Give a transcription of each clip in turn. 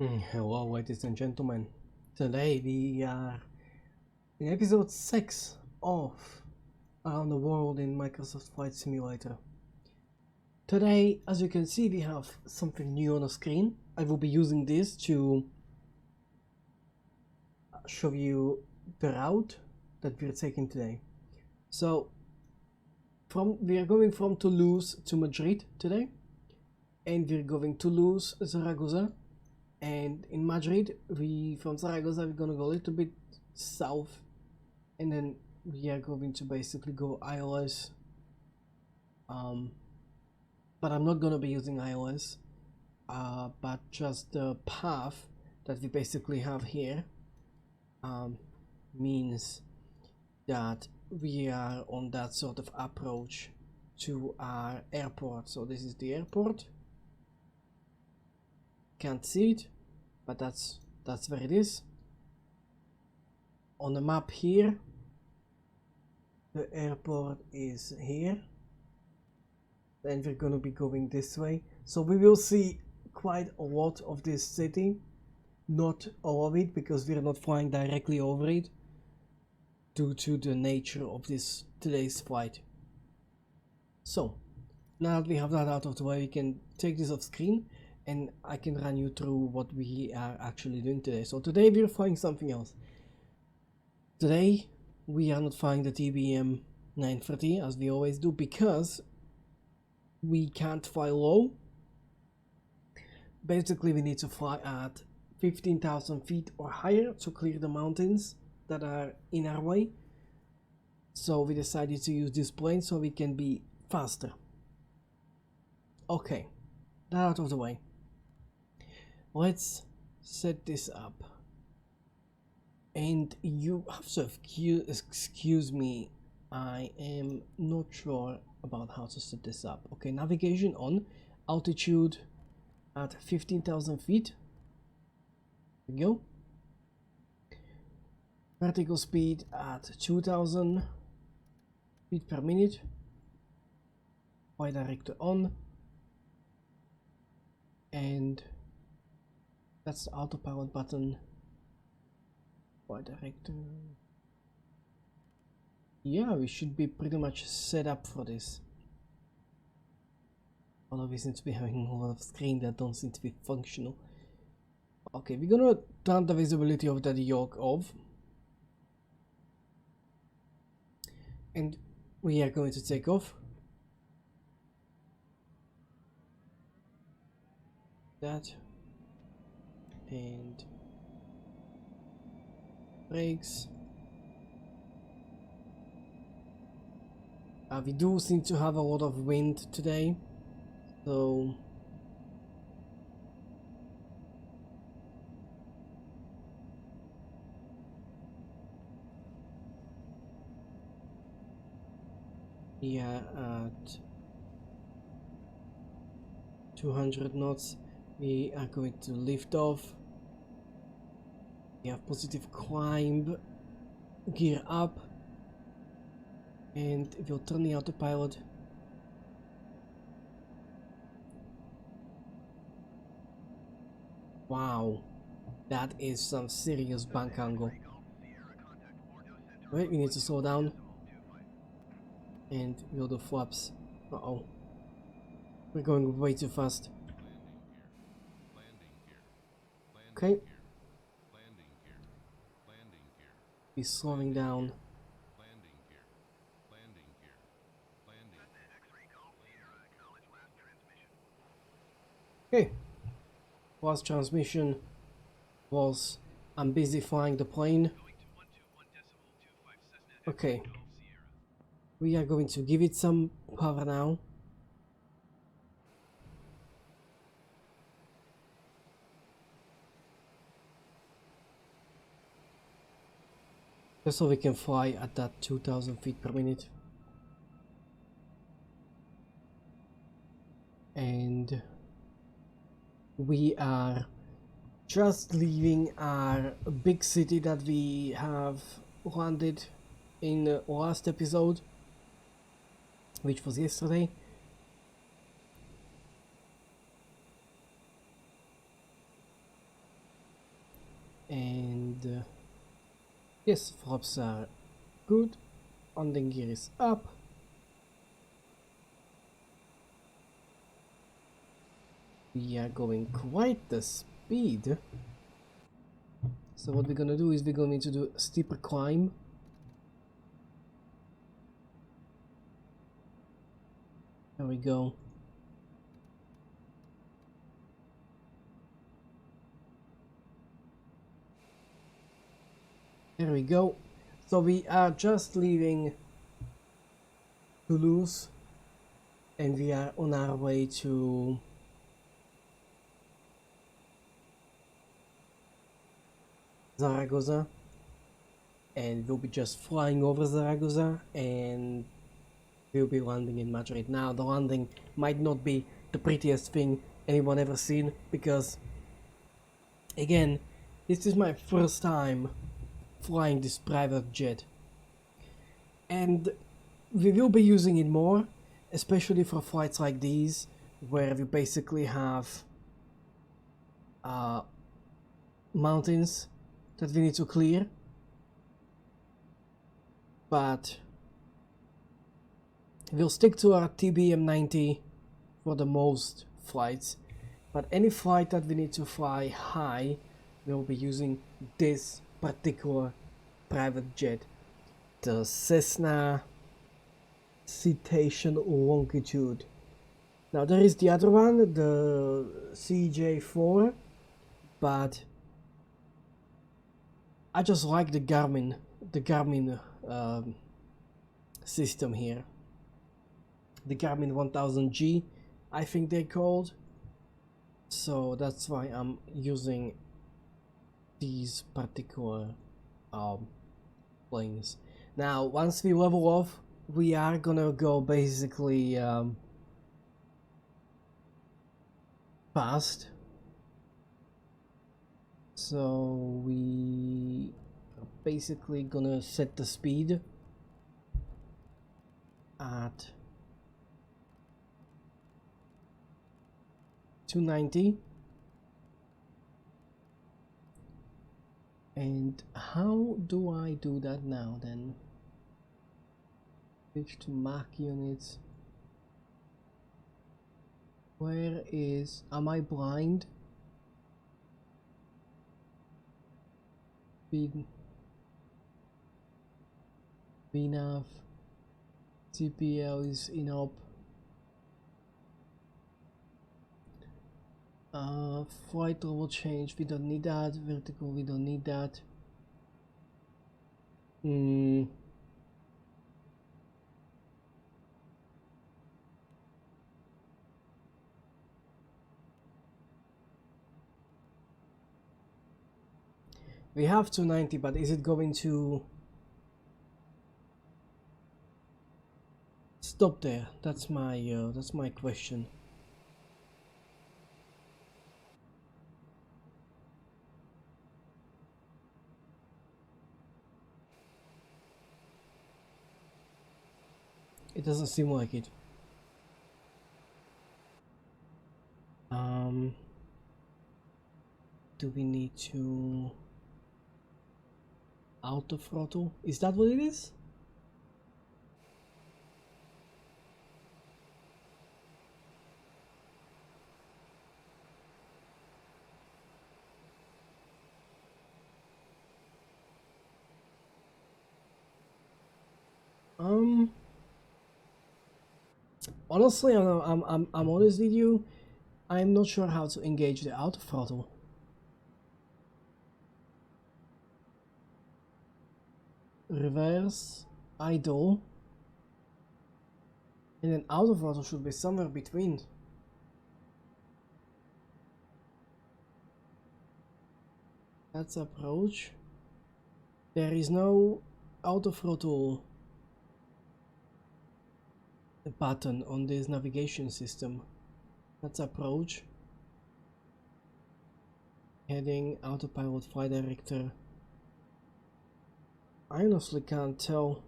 Hello, ladies and gentlemen. Today we are in episode 6 of Around the World in Microsoft Flight Simulator. Today, as you can see, we have something new on the screen. I will be using this to show you the route that we're taking today. So, we are going from Toulouse to Madrid today, and we're going Toulouse, Zaragoza. And in Madrid, from Zaragoza, we're gonna go a little bit south, and then we are going to basically go ILS. But I'm not gonna be using ILS, but just the path that we basically have here means that we are on that sort of approach to our airport. So this is the airport. Can't see it, but that's where it is. On the map here, the airport is here. Then we're gonna be going this way. So we will see quite a lot of this city. Not all of it, because we're not flying directly over it due to the nature of today's flight. So now that we have that out of the way, we can take this off screen and I can run you through what we are actually doing today. So today we're flying something else. Today we are not flying the TBM 930 as we always do, because we can't fly low. Basically we need to fly at 15,000 feet or higher to clear the mountains that are in our way. So we decided to use this plane so we can be faster. Okay, that out of the way. Let's set this up. And you have to excuse me, I am not sure about how to set this up. Okay, navigation on, altitude at 15,000 feet. There we go. Vertical speed at 2,000 feet per minute. Y director on. And that's the autopilot button. Y director. Yeah, we should be pretty much set up for this. Although we seem to be having a lot of screens that don't seem to be functional. Okay, we're gonna turn the visibility of that yoke off. And we are going to take off. That. And brakes. We do seem to have a lot of wind today, so we are at 200 knots. We are going to lift off. We have positive climb, gear up, and we'll turn the autopilot. Wow, that is some serious bank angle. Wait, we need to slow down. And we'll do flaps. Uh-oh. We're going way too fast. Okay. Be slowing down. Okay. Last transmission was I'm busy flying the plane. Okay. We are going to give it some power now. Just so we can fly at that 2,000 feet per minute. And we are just leaving our big city that we have landed in the last episode, which was yesterday. and yes, flaps are good. Landing gear is up. We are going quite the speed. So what we're gonna do is we're going to do a steeper climb. There we go. There we go. So we are just leaving Toulouse and we are on our way to Zaragoza, and we'll be just flying over Zaragoza and we'll be landing in Madrid. Now the landing might not be the prettiest thing anyone ever seen, because again, this is my first time flying this private jet, and we will be using it more, especially for flights like these where we basically have mountains that we need to clear. But we'll stick to our TBM90 for the most flights, but any flight that we need to fly high, we'll be using this particular private jet, the Cessna Citation Longitude. Now there is the other one, the CJ4, but I just like the Garmin system here. The Garmin 1000G, I think they're called. So that's why I'm using these particular planes. Now, once we level off, we are gonna go basically fast. So we are basically gonna set the speed at 290. And how do I do that now then? Switch to Mach units. Where is, am I blind? Speed, VNAV, CPL is in up. Flight level change, we don't need that. Vertical, we don't need that. We have 290, but is it going to stop there? That's my question. It doesn't seem like it. Do we need to auto throttle? Is that what it is? Honestly, I'm honest with you. I'm not sure how to engage the auto throttle. Reverse, idle, and then auto throttle should be somewhere between. That's approach. There is no auto throttle button on this navigation system. That's approach. Heading, autopilot, flight director. I honestly can't tell.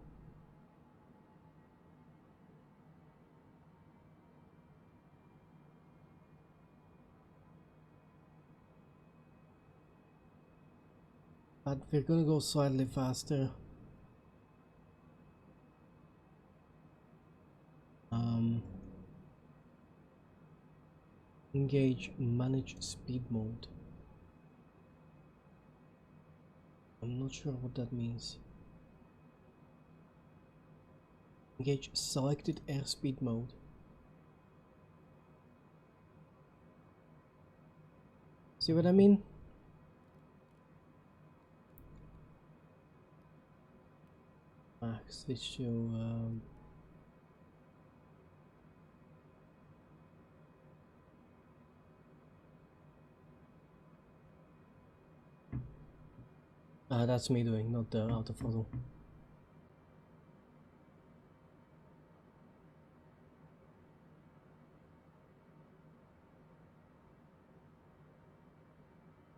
but we're gonna go slightly faster. Engage manage speed mode. I'm not sure what that means. Engage selected airspeed mode. See what I mean? Switch to that's me doing, not the autothrottle.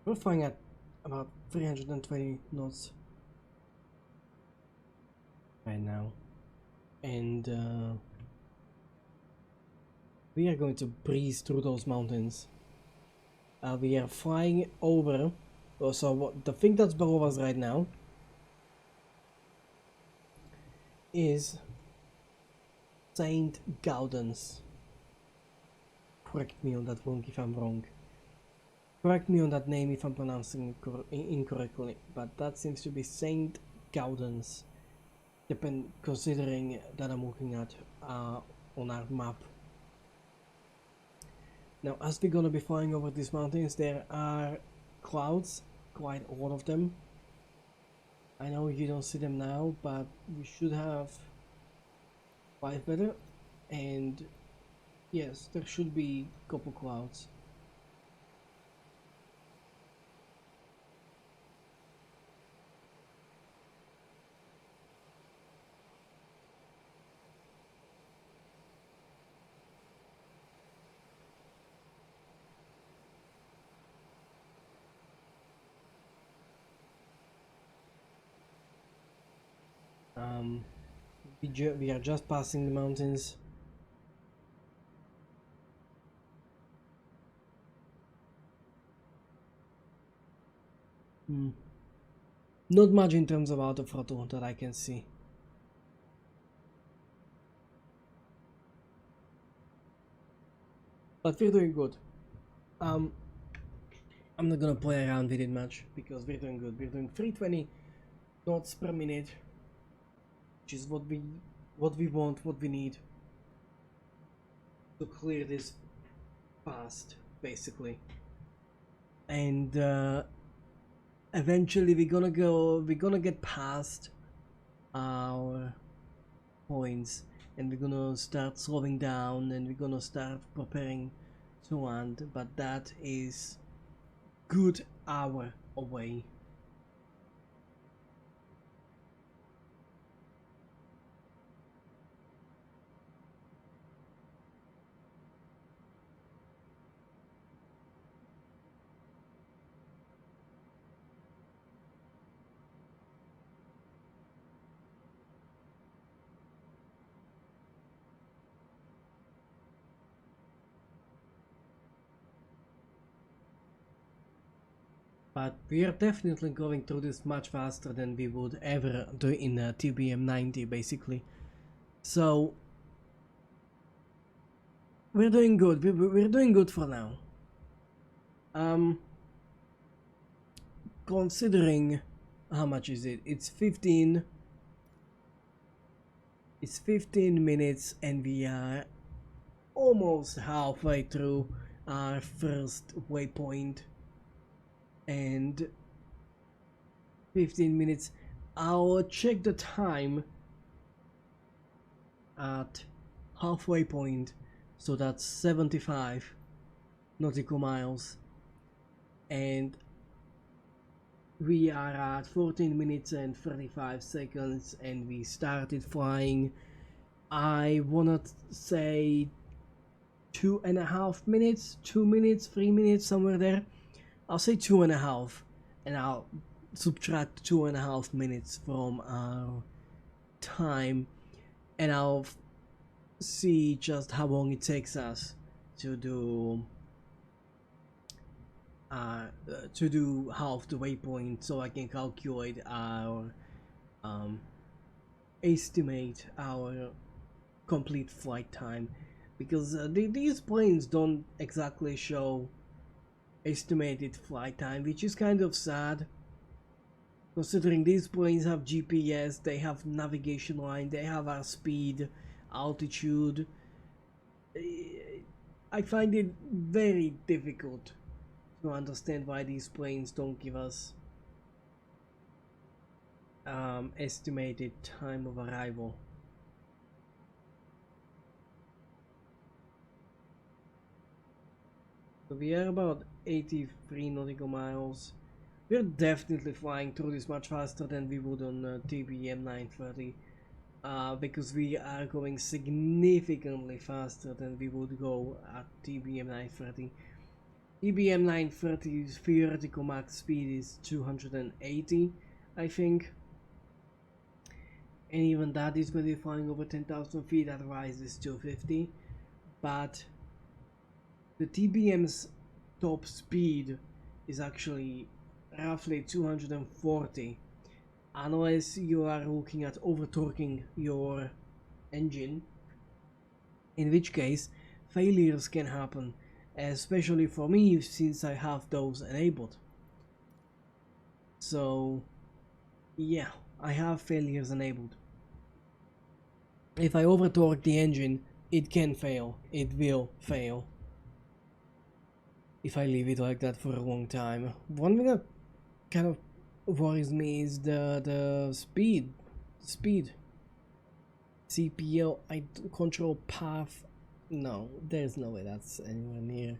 We're flying at about 320 knots right now, and we are going to breeze through those mountains. We are flying over, so what the thing that's below us right now is Saint Gaudens. Correct me on that one if I'm wrong. Correct me on that name if I'm pronouncing it incorrectly, but that seems to be Saint Gaudens, considering that I'm looking at on our map. Now, as we're gonna be flying over these mountains, there are clouds, quite a lot of them. I know you don't see them now, but we should have 5 weather, and yes, there should be a couple clouds. We are just passing the mountains. Not much in terms of autothrottle that I can see. But we're doing good. I'm not gonna play around with it much because we're doing good. We're doing 320 knots per minute, which is what we want, what we need to clear this fast, basically. And eventually we're gonna get past our points, and we're gonna start slowing down, and we're gonna start preparing to land, but that is good hour away. But we are definitely going through this much faster than we would ever do in a TBM 90, basically. So we're doing good. We're doing good for now. Considering how much is it? It's 15 minutes, and we are almost halfway through our first waypoint. And 15 minutes. I'll check the time at halfway point, so that's 75 nautical miles, and we are at 14 minutes and 35 seconds, and we started flying, I wanna say 2.5 minutes, 2 minutes, 3 minutes, somewhere there. I'll say 2.5, and I'll subtract 2.5 minutes from our time, and I'll see just how long it takes us to do to do half the waypoint, so I can calculate our estimate our complete flight time, because these planes don't exactly show estimated flight time, which is kind of sad, considering these planes have GPS, they have navigation line, they have our speed, altitude. I find it very difficult to understand why these planes don't give us estimated time of arrival. So we are about 83 nautical miles. We're definitely flying through this much faster than we would on TBM 930, because we are going significantly faster than we would go at TBM 930. TBM 930's theoretical max speed is 280, I think. And even that is going to be flying over 10,000 feet, otherwise it's 250. But the TBM's top speed is actually roughly 240, unless you are looking at over-torquing your engine, in which case failures can happen, especially for me since I have those enabled. So yeah, I have failures enabled. If I over-torque the engine, it can fail, it will fail if I leave it like that for a long time. One thing that kind of worries me is the speed. CPL, control path. No, there's no way that's anywhere near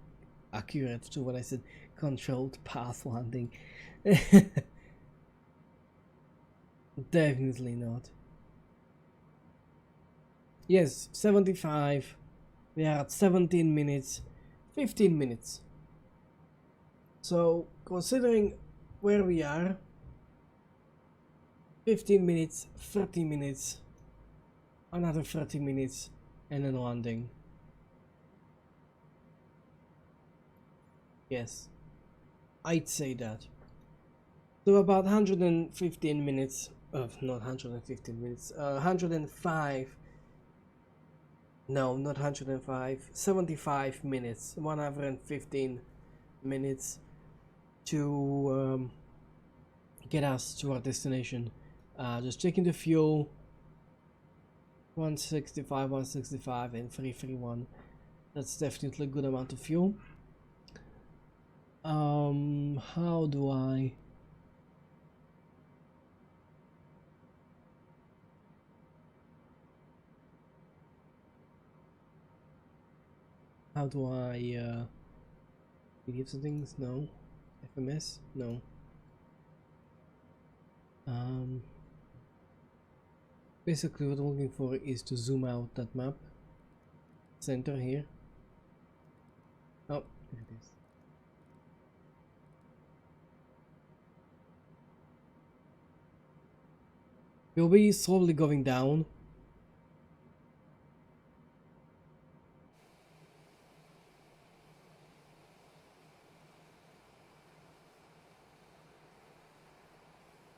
accurate to what I said. Controlled path landing. Definitely not. Yes, 75. We are at 17 minutes, 15 minutes. So, considering where we are, 15 minutes, 30 minutes, another 30 minutes, and then landing. Yes, I'd say that. So about 115 minutes, not 115 minutes, 105, no, not 105, 75 minutes, 115 minutes to get us to our destination. Just checking the fuel, 165 and 331. That's definitely a good amount of fuel. How do I PDF settings? No. FMS? No. Basically what I'm looking for is to zoom out that map. Center here. Oh, here it is. We'll be slowly going down.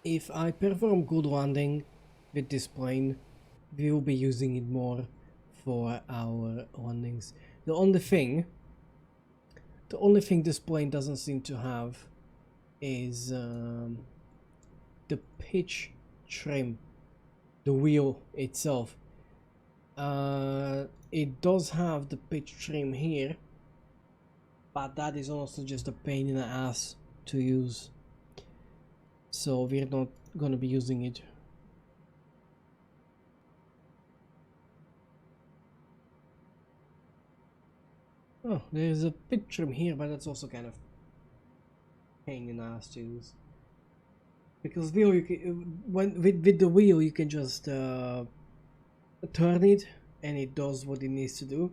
If I perform good landing with this plane, we will be using it more for our landings. The only thing this plane doesn't seem to have is the pitch trim, the wheel itself. It does have the pitch trim here, but that is also just a pain in the ass to use, so we're not gonna be using it. Oh, there's a pitch trim here, but that's also kind of pain in the ass to use, because wheel you can, with the wheel you can just turn it and it does what it needs to do.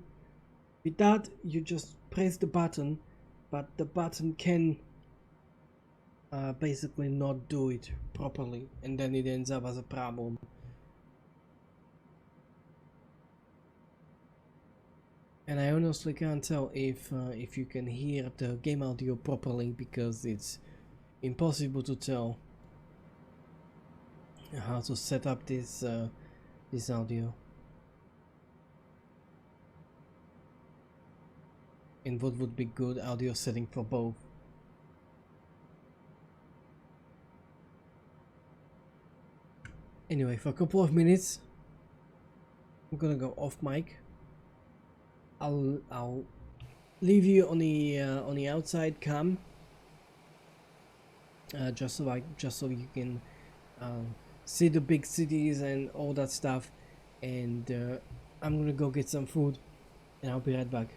With that you just press the button, but the button can basically not do it properly, and then it ends up as a problem. And I honestly can't tell if you can hear the game audio properly, because it's impossible to tell how to set up this audio and what would be good audio setting for both. Anyway, for a couple of minutes I'm gonna go off mic. I'll leave you on the outside cam, just so you can see the big cities and all that stuff, and I'm gonna go get some food and I'll be right back.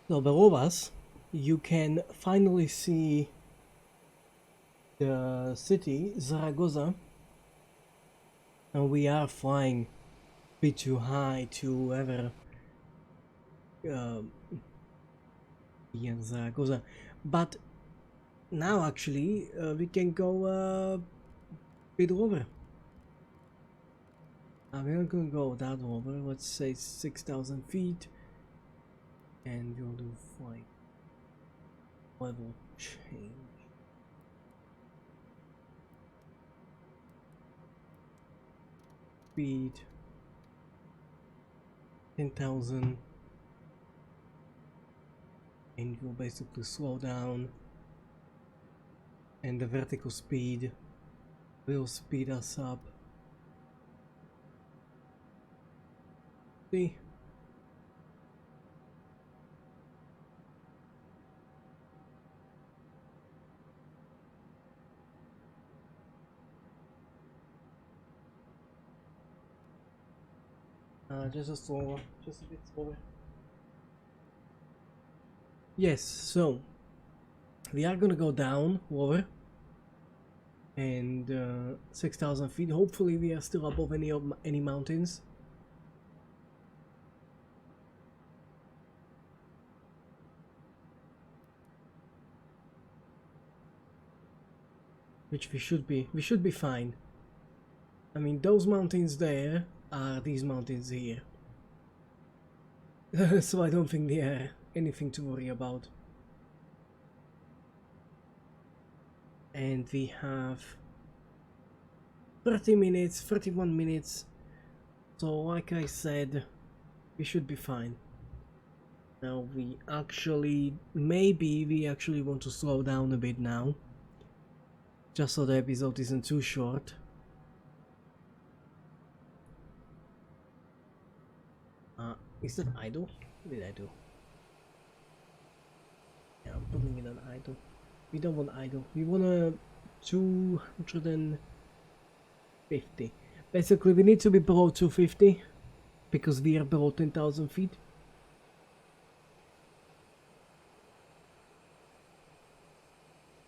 So below us, you can finally see the city, Zaragoza, and we are flying a bit too high to ever be in Zaragoza. But now actually we can go a bit over. We're not gonna go that over, let's say 6,000 feet, and we'll do flight level change. Speed 10,000, and we'll basically slow down, and the vertical speed will speed us up. See? Just a slower, just a bit slower. Yes, so we are gonna go down lower, and 6,000 feet. Hopefully we are still above any mountains. Which we should be fine. I mean, those mountains there are these mountains here. So I don't think they are anything to worry about. And we have 30 minutes, 31 minutes. So like I said, we should be fine. Now maybe we actually want to slow down a bit now. Just so the episode isn't too short. Is that idle? What did I do? Yeah, I'm putting it on idle. We don't want idle. We want a 250. Basically, we need to be below 250 because we are below 10,000 feet.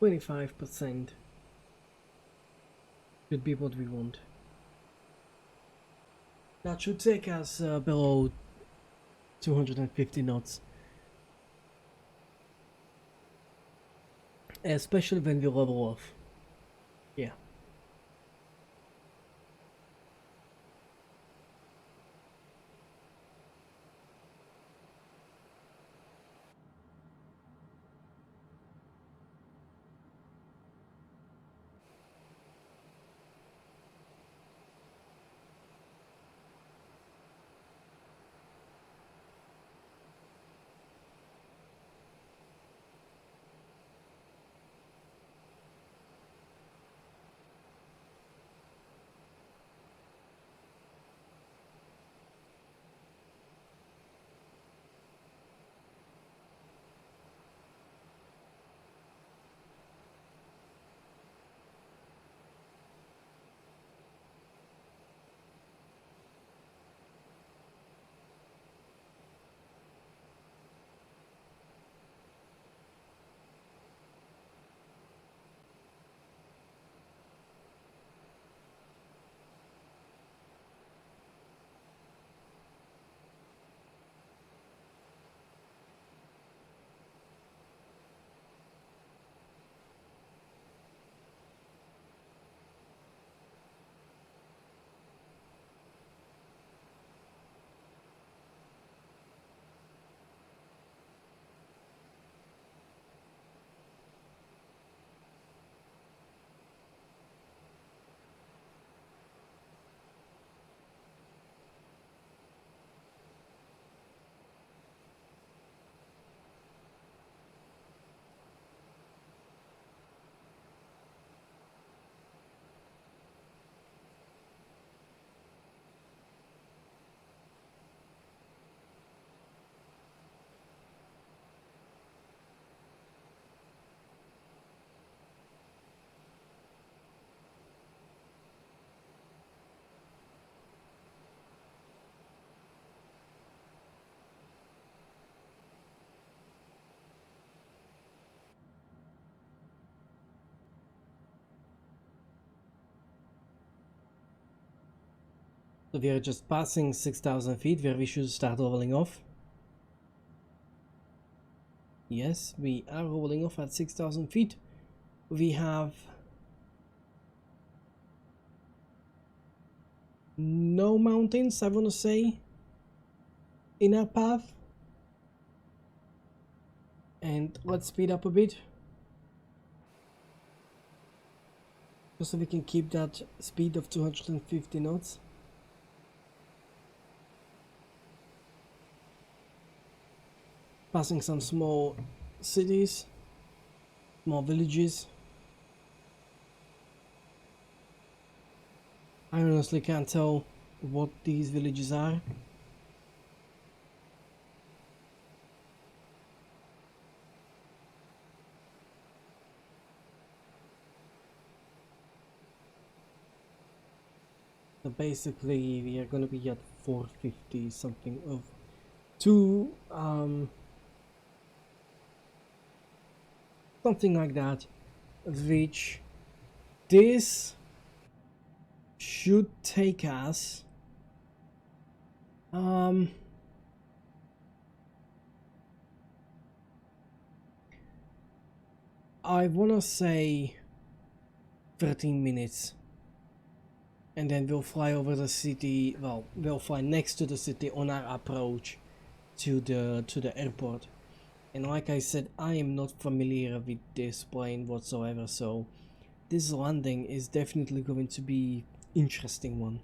%. Should be what we want. That should take us below 250 knots. Especially when we level off. Yeah. So we are just passing 6,000 feet where we should start leveling off. Yes, we are rolling off at 6,000 feet. We have no mountains, I want to say, in our path. And let's speed up a bit, just so we can keep that speed of 250 knots. Passing some small cities, small villages. I honestly can't tell what these villages are. So basically we are gonna be at 450 something of something like that, which this should take us I wanna say 13 minutes, and then we'll fly over the city. Well, we'll fly next to the city on our approach to the airport. And like I said, I am not familiar with this plane whatsoever, so this landing is definitely going to be interesting one.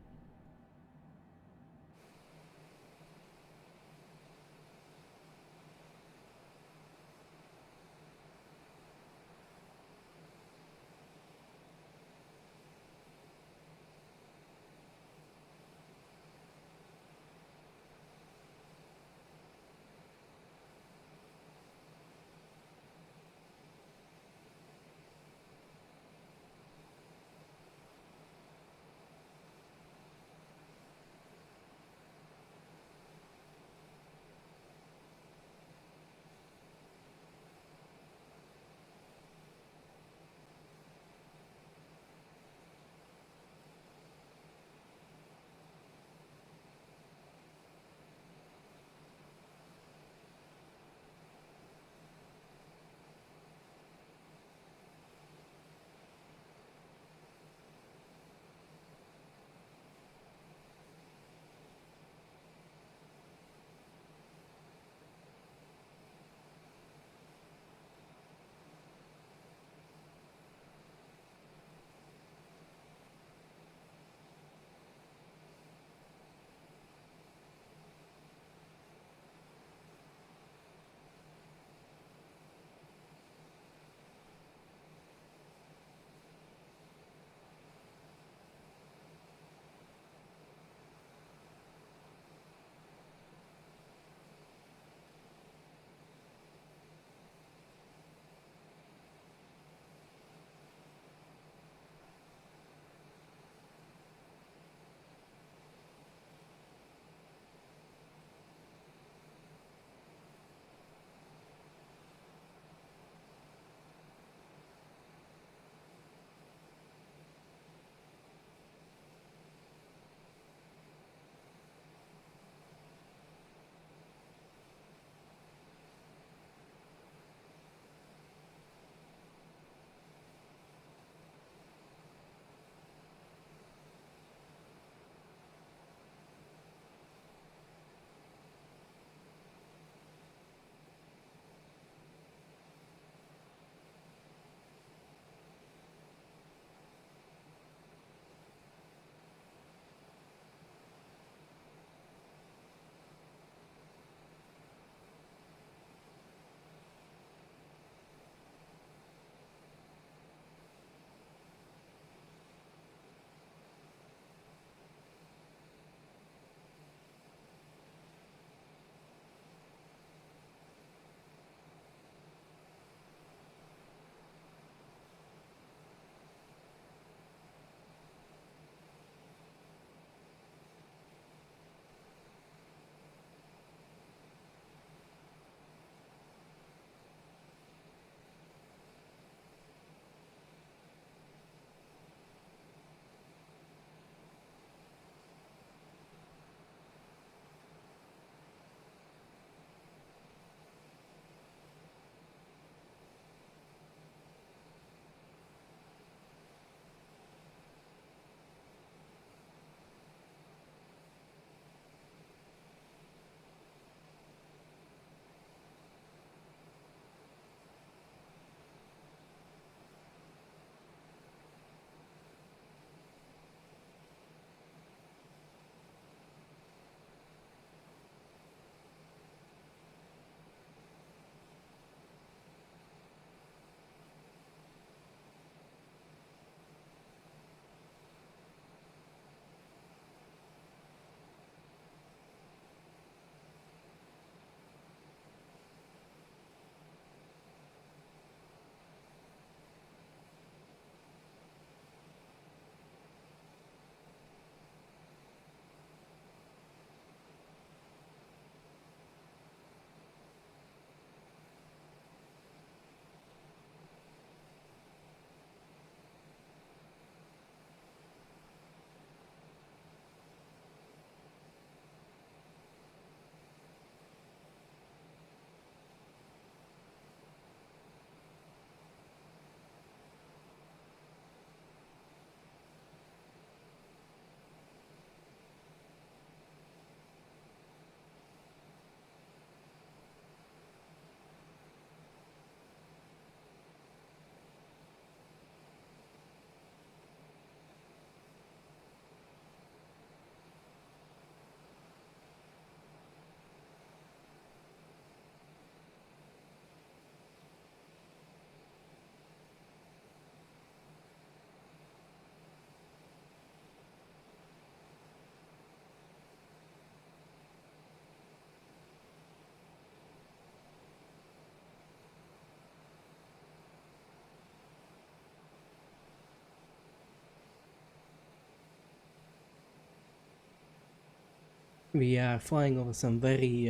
We are flying over some very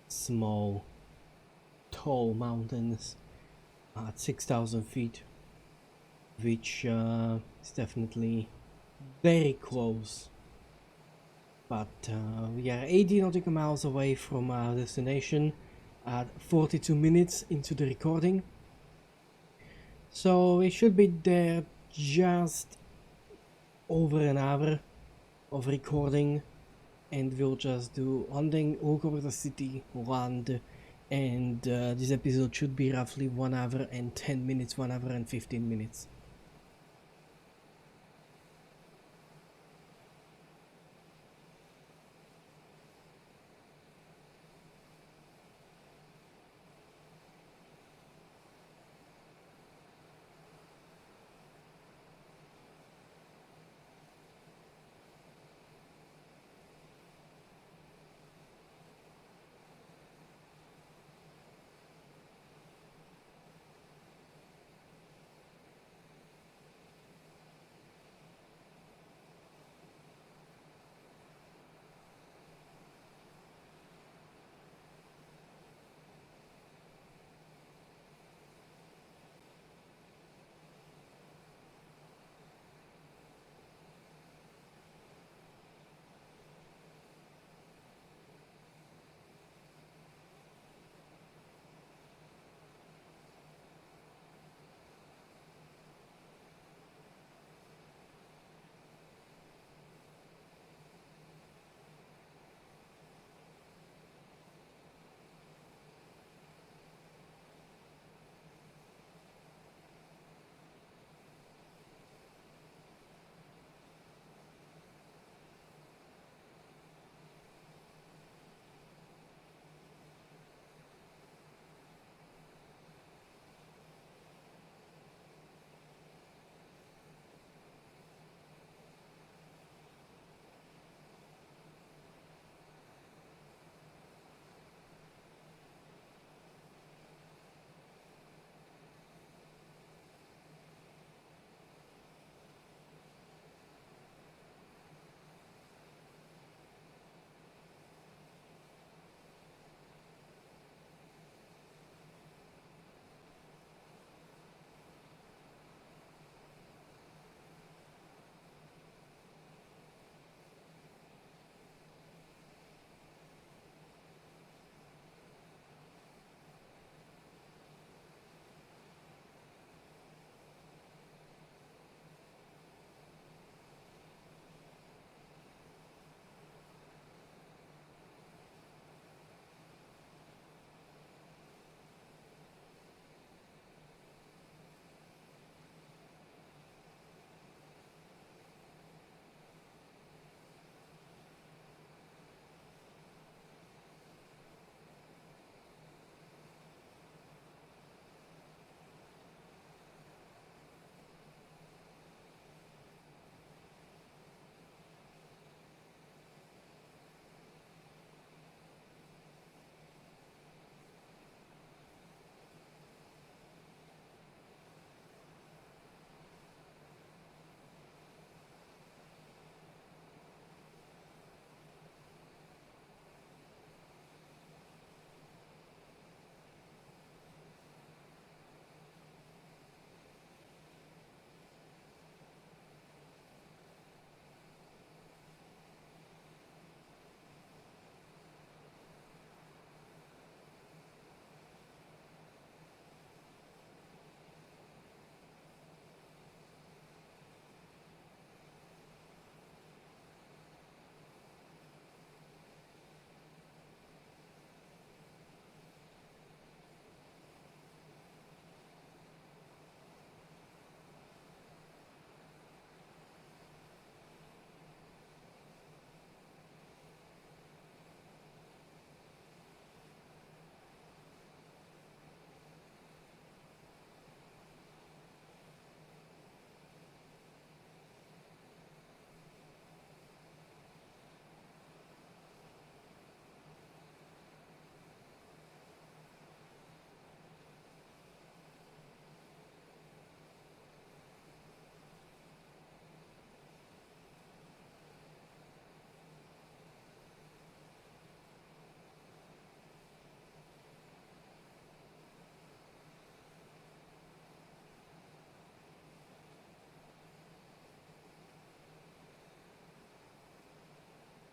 small, tall mountains at 6,000 feet, which is definitely very close. But we are 80 nautical miles away from our destination at 42 minutes into the recording. So we should be there just over an hour of recording, and we'll just do landing, walk over the city, land, and this episode should be roughly 1 hour and 10 minutes, 1 hour and 15 minutes.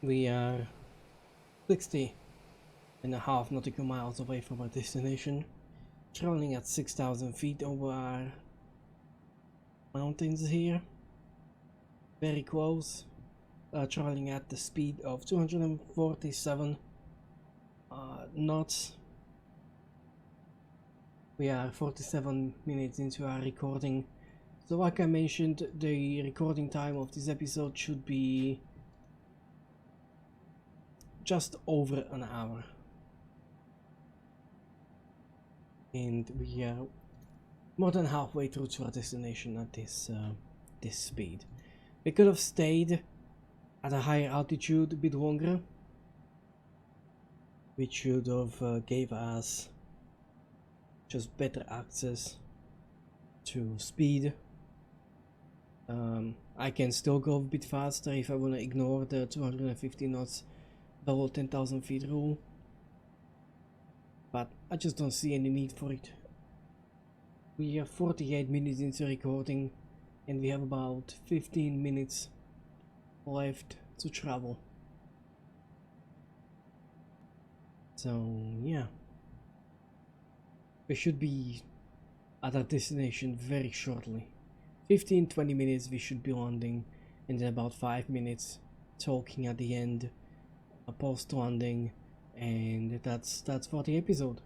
We are 60.5 nautical miles away from our destination, traveling at 6,000 feet over our mountains here. Very close. Traveling at the speed of 247 knots. We are 47 minutes into our recording. So like I mentioned, the recording time of this episode should be just over an hour. And we are more than halfway through to our destination at this speed. We could have stayed at a higher altitude a bit longer, which should have gave us just better access to speed. I can still go a bit faster if I want to ignore the 250 knots below 10,000 feet rule, but I just don't see any need for it. We are 48 minutes into recording and we have about 15 minutes left to travel. So yeah, we should be at our destination very shortly. 15-20 minutes we should be landing, and then about 5 minutes talking at the end, a post landing, and that's for the episode.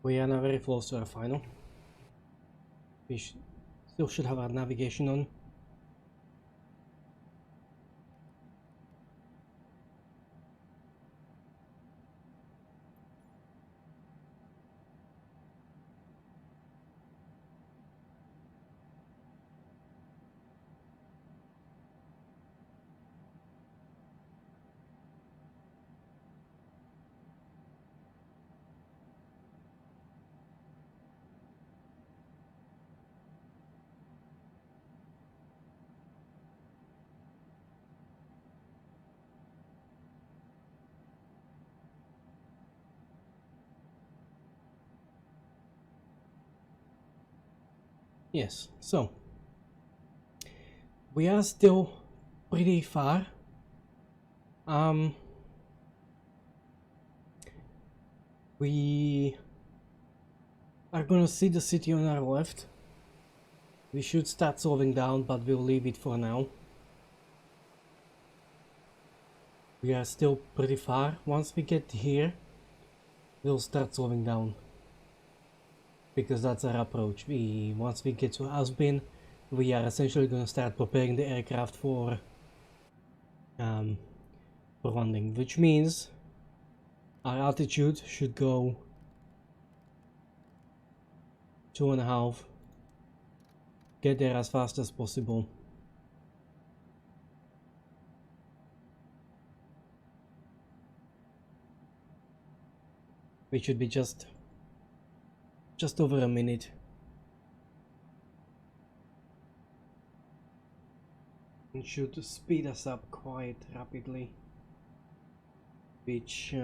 We are now very close to our final. We still should have our navigation on. Yes, so we are still pretty far. We are gonna see the city on our left. We should start slowing down, but we'll leave it for now. We are still pretty far. Once we get here, we'll start slowing down, because that's our approach. Once we get to Asbin, we are essentially gonna start preparing the aircraft for landing, which means our altitude should go 2.5. Get there as fast as possible. Which should be just over a minute. It should speed us up quite rapidly, which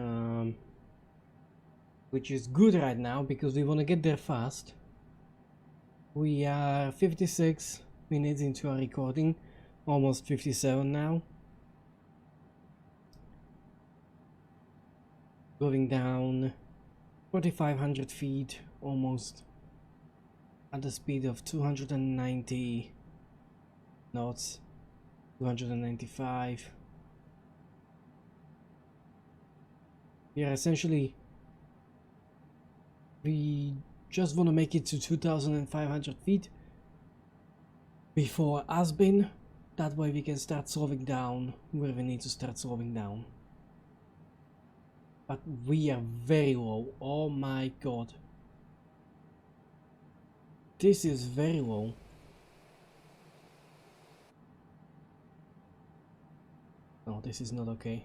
is good right now because we want to get there fast. We are 56 minutes into our recording, almost 57 now. Going down 4,500 feet, almost at the speed of 290 knots, 295. We are essentially, we just want to make it to 2,500 feet before Asbin. That way we can start slowing down where we need to start slowing down. But we are very low. Oh my god. This is very low. No, this is not okay.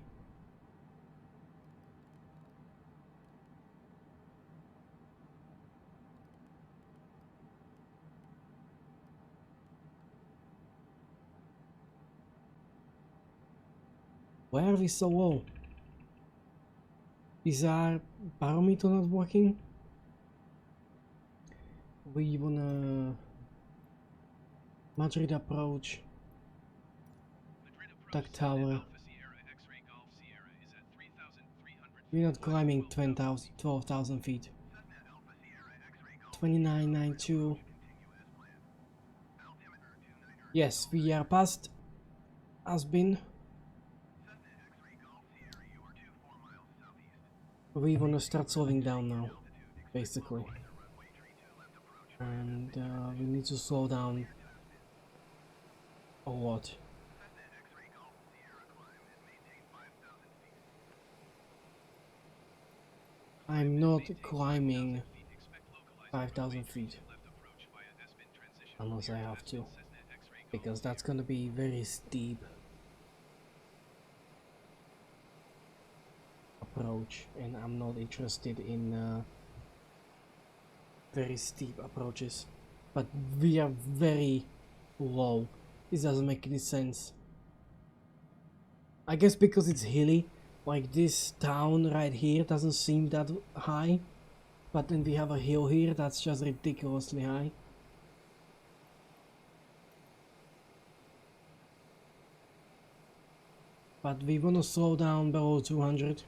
Why are we so low? Is our barometer not working? We wanna Madrid approach. Duck Tower. We're not climbing 12,000 feet. 2992. Yes, we are past Asbin. We want to start slowing down now, basically. And we need to slow down a lot. I'm not climbing 5,000 feet unless I have to, because that's gonna be very steep approach, and I'm not interested in very steep approaches. But we are very low. This doesn't make any sense. I guess because it's hilly, like this town right here doesn't seem that high, but then we have a hill here that's just ridiculously high. But we want to slow down below 200,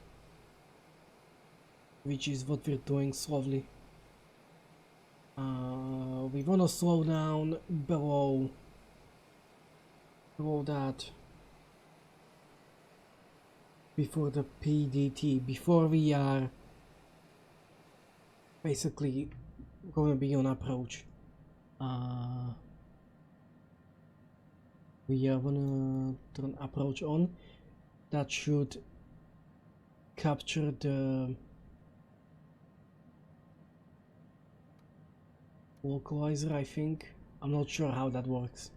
which is what we're doing slowly. We want to slow down below that before the PDT, before we are basically going to be on approach. We are gonna turn approach on. That should capture the localizer, I think. I'm not sure how that works.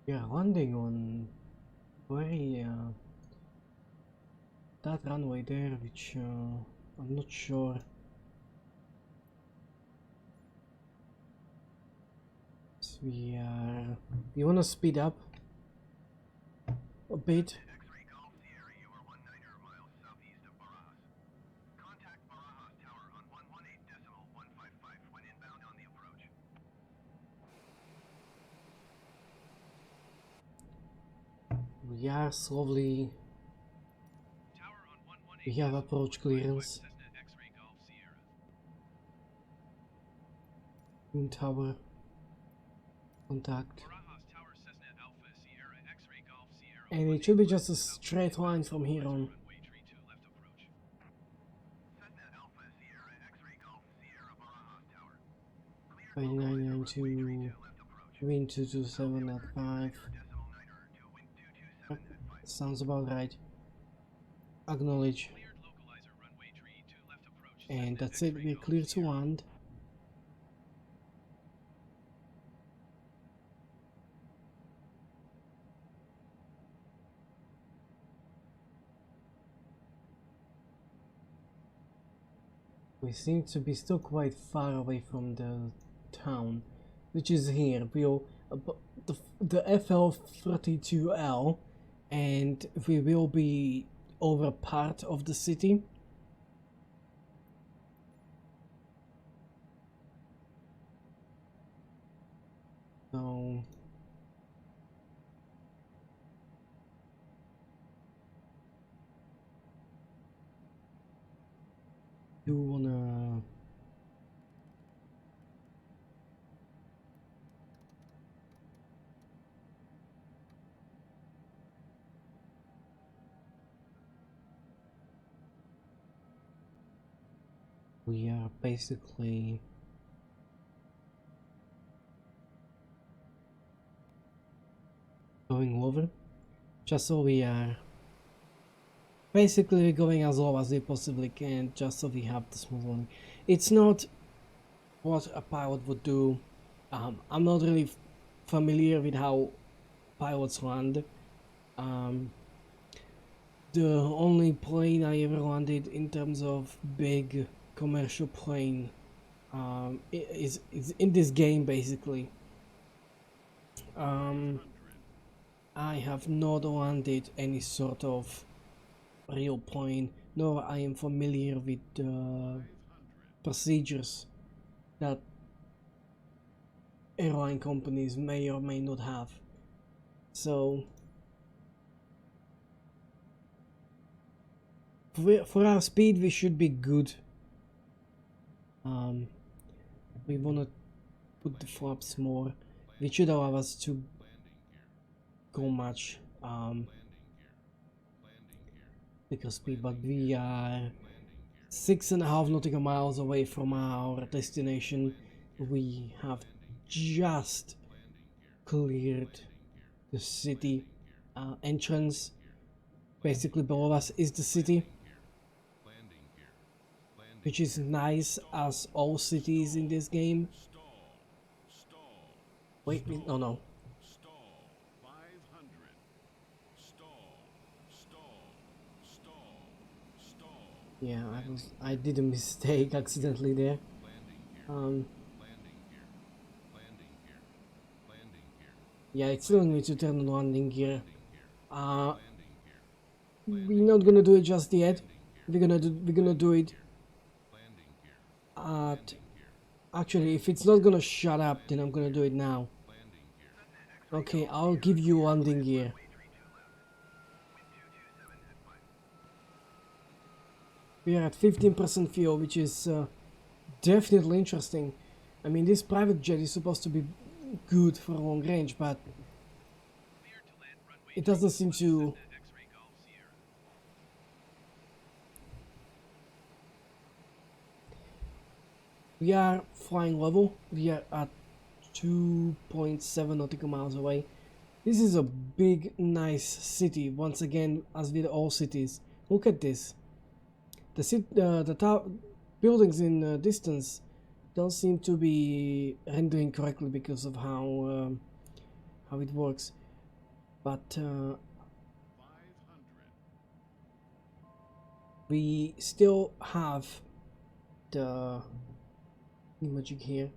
Yeah, landing on very that runway there, which I'm not sure. So we want to speed up a bit. We are slowly. We have approach clearance. Moon tower. Contact. And it should be just a straight line from here on. 992, wind 227 at 5. Sounds about right. Acknowledge. And that's it, we're clear to land. We seem to be still quite far away from the town, which is here. We'll the FL32L, and we will be over part of the city. So you wanna we are basically going over, just so we are basically going as low as we possibly can, just so we have the smooth landing. It's not what a pilot would do. I'm not really familiar with how pilots land. The only plane I ever landed in terms of big commercial plane is in this game basically. I have not landed any sort of real plane, nor I am familiar with the procedures that airline companies may or may not have. So for our speed we should be good. We wanna put the flaps more, which should allow us to go much bigger speed, but we are 6.5 nautical miles away from our destination. We have just cleared the city entrance. Basically below us is the city, which is nice as all cities in this game. Wait, no. Yeah, I did a mistake accidentally there. Yeah, it's telling me to turn on landing gear. We're not gonna do it just yet. We're gonna do it at, actually, if it's not gonna shut up, then I'm gonna do it now. Okay, I'll give you landing gear. We are at 15% fuel, which is definitely interesting. I mean, this private jet is supposed to be good for long range, but it doesn't seem to We are flying level. We are at 2.7 nautical miles away. This is a big, nice city. Once again, as with all cities. Look at this. The buildings in distance don't seem to be rendering correctly because of how it works. But we still have the imaging here,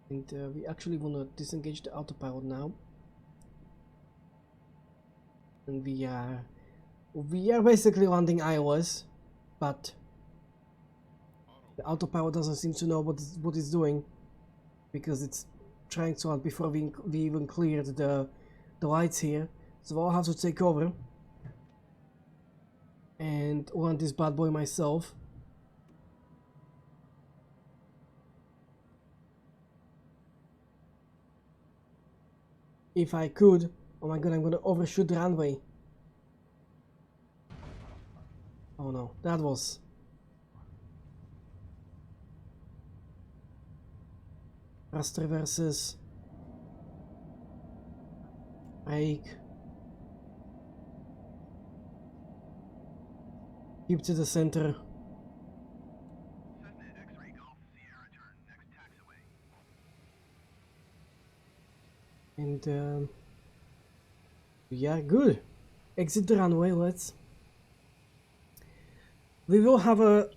and we actually want to disengage the autopilot now, and we are basically landing ILS, but the autopilot doesn't seem to know what it's doing, because it's trying to land before we even cleared the lights here. So I'll have to take over and land this bad boy myself. If I could. Oh my god, I'm gonna overshoot the runway. Oh no, that was... Thrust reverses. Brake. Keep to the center. And yeah, good. Exit the runway, let's. We will have a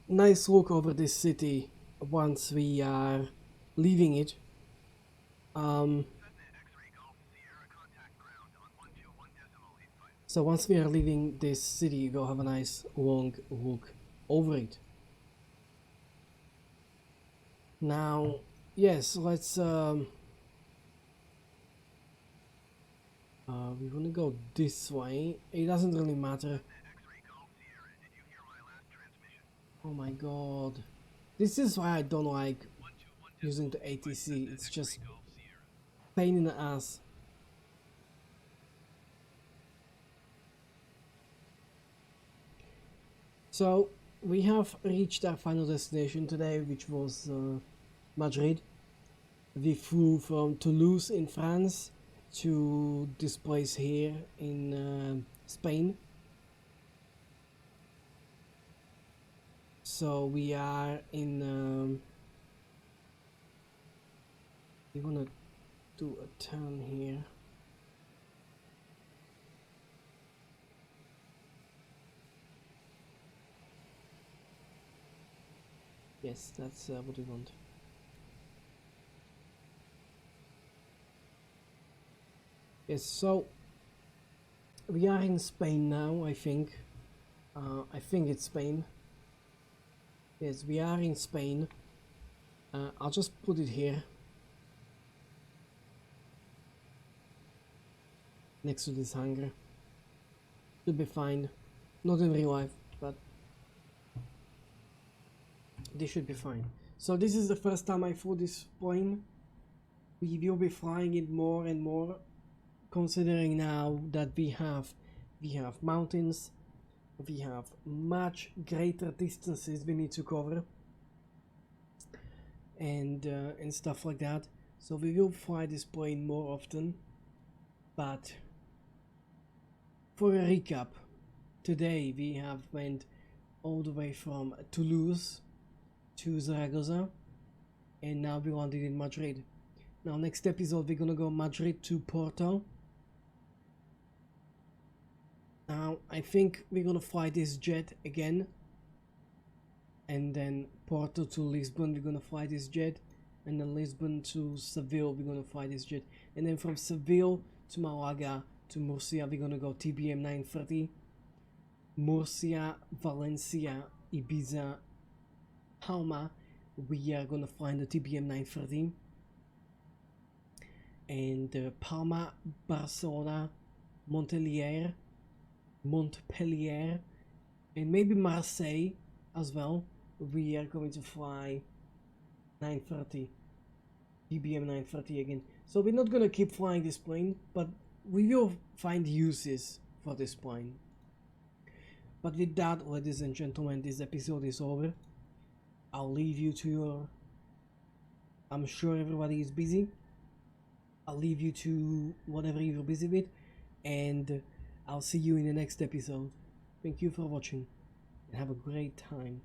nice look over this city once we are leaving it. So once we are leaving this city, we'll have a nice long look over it. Now, yes, let's we want to go this way. It doesn't really matter. Oh my god. This is why I don't like using the ATC. It's just pain in the ass. So we have reached our final destination today, which was Madrid. We flew from Toulouse in France to this place here in Spain. So we are in we want to do a turn here. Yes, that's what we want. Yes, so we are in Spain now, I think. I think it's Spain. Yes, we are in Spain. I'll just put it here. Next to this hangar. Should be fine. Not in real life, but this should be fine. So this is the first time I flew this plane. We will be flying it more and more, considering now that we have mountains, we have much greater distances we need to cover, and stuff like that. So we will fly this plane more often. But for a recap, today we have went all the way from Toulouse to Zaragoza, and now we landed in Madrid. Now next episode we're gonna go Madrid to Porto. Now I think we're gonna fly this jet again, and then Porto to Lisbon we're gonna fly this jet, and then Lisbon to Seville we're gonna fly this jet, and then from Seville to Malaga to Murcia we're gonna go TBM 930. Murcia, Valencia, Ibiza, Palma we are gonna fly in the TBM 930, and Palma, Barcelona, Montpellier, and maybe Marseille as well. We are going to fly 930, TBM 930 again. So we're not gonna keep flying this plane, but we will find uses for this plane. But with that, ladies and gentlemen, this episode is over. I'll leave you to your... I'm sure everybody is busy. I'll leave you to whatever you're busy with, and I'll see you in the next episode. Thank you for watching, and have a great time.